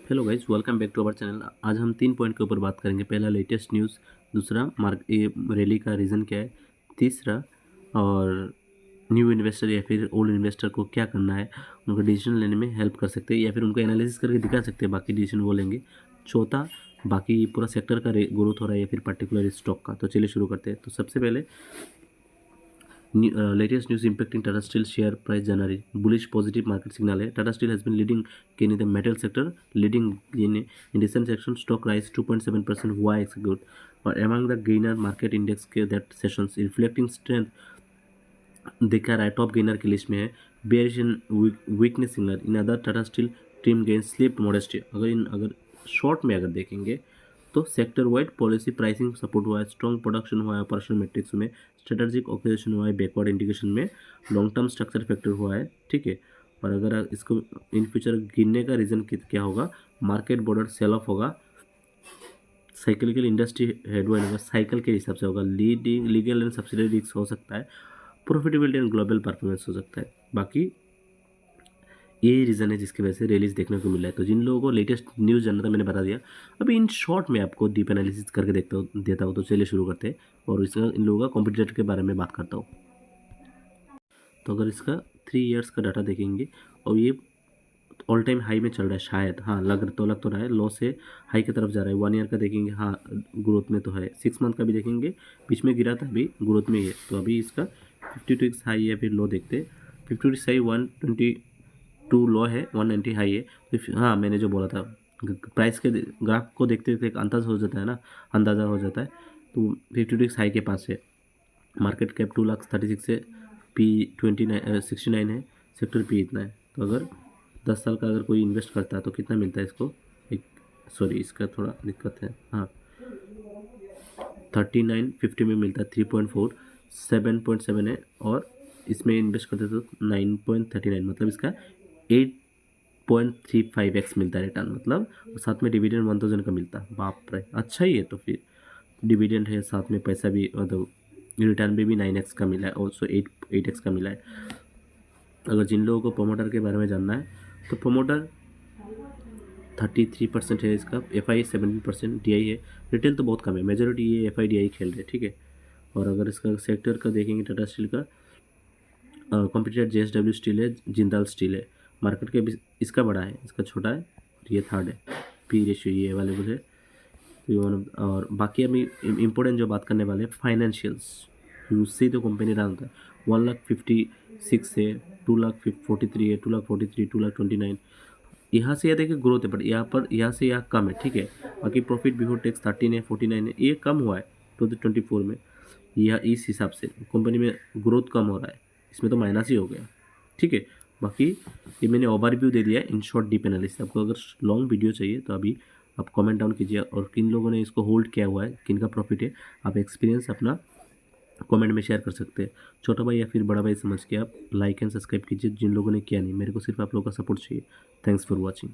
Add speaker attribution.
Speaker 1: Hello guys, welcome back to our channel. आज हम 3 point के ऊपर बात करेंगे। पहला लेटेस्ट न्यूज़, दूसरा रैली का रीज़न क्या है, तीसरा और न्यू इन्वेस्टर या फिर ओल्ड इन्वेस्टर को क्या करना है, उनको डिसीजन लेने में हेल्प कर सकते हैं या फिर उनको एनालिसिस करके दिखा सकते हैं, बाकी डिसीजन वो लेंगे। चौथा, बाकी पूरा सेक्टर का ग्रोथ हो रहा है या फिर पर्टिकुलर स्टॉक का। तो चलिए शुरू करते हैं। तो सबसे पहले latest news impacting Tata Steel share price January. Bullish positive market signal है. Tata Steel has been leading gain in the metal sector, leading in recent section. Stock rise 2.7% हुआ है execute. और among the gainer market index के that sessions reflecting strength देखा रहा है, top gainer की list में है। Bearish in weakness signal in other Tata steel team gain slip modesty. अगर शॉर्ट में अगर देखेंगे तो sector wide policy pricing support हुआ है, स्ट्रॉन्ग प्रोडक्शन हुआ है, ऑपरेशनल मैट्रिक्स में स्ट्रेटेजिक ऑक्यूपेशन हुआ है, बैकवर्ड इंटीग्रेशन में लॉन्ग टर्म स्ट्रक्चर फैक्टर हुआ है। ठीक है। और अगर इसको इन फ्यूचर गिनने का रीज़न क्या होगा, मार्केट बॉर्डर सेल ऑफ होगा, साइकिलिकल इंडस्ट्री हेडवाइंड होगा, साइकिल के हिसाब से होगा, leading legal and subsidy risk हो सकता है, प्रॉफिटेबिलिटी एंड ग्लोबल परफॉर्मेंस हो सकता है। बाकी ये रीज़न है जिसकी वजह से रिलीज देखने को मिला है। तो जिन लोगों को लेटेस्ट न्यूज़ जानना था मैंने बता दिया। अभी इन शॉर्ट में आपको डीप एनालिसिस करके देता हूँ। तो चलिए शुरू करते हैं और इसका इन लोगों का कॉम्पिटिटर के बारे में बात करता हूँ। तो अगर इसका 3 इयर्स का डाटा देखेंगे और ये ऑल टाइम हाई में चल रहा है शायद, हाँ लग तो रहा है, लो से हाई की तरफ जा रहा है। 1 ईयर का देखेंगे, हाँ ग्रोथ में तो है। 6 मंथ का भी देखेंगे, बीच में गिरा था, अभी ग्रोथ में ही है। तो अभी इसका 52 हाई है, फिर लो देखते हैं। 52 हाई 122 लो है, 190 हाई है। तो हाँ मैंने जो बोला था, प्राइस के ग्राफ को देखते देखते एक अंदाज़ा हो जाता है ना, अंदाज़ा हो जाता है। तो 52 हाई के पास है, मार्केट कैप 2,36,000 है, पी 69 है, सेक्टर पी इतना है। तो अगर 10 साल का अगर कोई इन्वेस्ट करता है तो कितना मिलता है इसको, एक सॉरी इसका थोड़ा दिक्कत है, हाँ 3950 में मिलता है, 3.4 7.7 है। और इसमें इन्वेस्ट करते तो 9.39, मतलब इसका 8.35x मिलता है रिटर्न, मतलब साथ में डिविडेंड 1000 का मिलता है। बाप रे, अच्छा ही है। तो फिर डिविडेंड है, साथ में पैसा भी, मतलब रिटर्न भी 9x का मिला है, और सो 8x का मिला है। अगर जिन लोगों को प्रोमोटर के बारे में जानना है तो प्रोमोटर 33% है इसका, FI 17%, DI है। रिटेल तो बहुत कम है, मेजोरिटी ये FI DI खेल रहे हैं। ठीक है। और अगर इसका सेक्टर का देखेंगे, टाटा स्टील का कॉम्पिटिटर JSW स्टील है, जिंदाल स्टील है। मार्केट के इसका बड़ा है, इसका छोटा है, और ये थर्ड है। पी रेशियो ये अवेलेबल है। तो और बाकी अभी इम्पोर्टेंट जो बात करने वाले फाइनेंशियल्स, उससे तो कंपनी रहा होता है। 1,56,000 है, 2,43,000 है, 2,43,000, 2,29,000। यहाँ से यह देखिए ग्रोथ है, बट यहाँ से यहाँ कम है। ठीक है। बाकी प्रॉफिट बिफोर टैक्स 13 है, 49 है, ये कम हुआ है 2024 में। यह इस हिसाब से कंपनी में ग्रोथ कम हो रहा है, इसमें तो माइनस ही हो गया। ठीक है। बाकी ये मैंने ओवरव्यू दे दिया है, इन शॉर्ट डीप एनालिसिस। आपको अगर लॉन्ग वीडियो चाहिए तो अभी आप कमेंट डाउन कीजिए, और किन लोगों ने इसको होल्ड किया हुआ है, किन का प्रॉफिट है, आप एक्सपीरियंस अपना कमेंट में शेयर कर सकते हैं। छोटा भाई या फिर बड़ा भाई समझ के आप लाइक एंड सब्सक्राइब कीजिए। जिन लोगों ने किया नहीं, मेरे को सिर्फ आप लोगों का सपोर्ट चाहिए। Thanks for watching.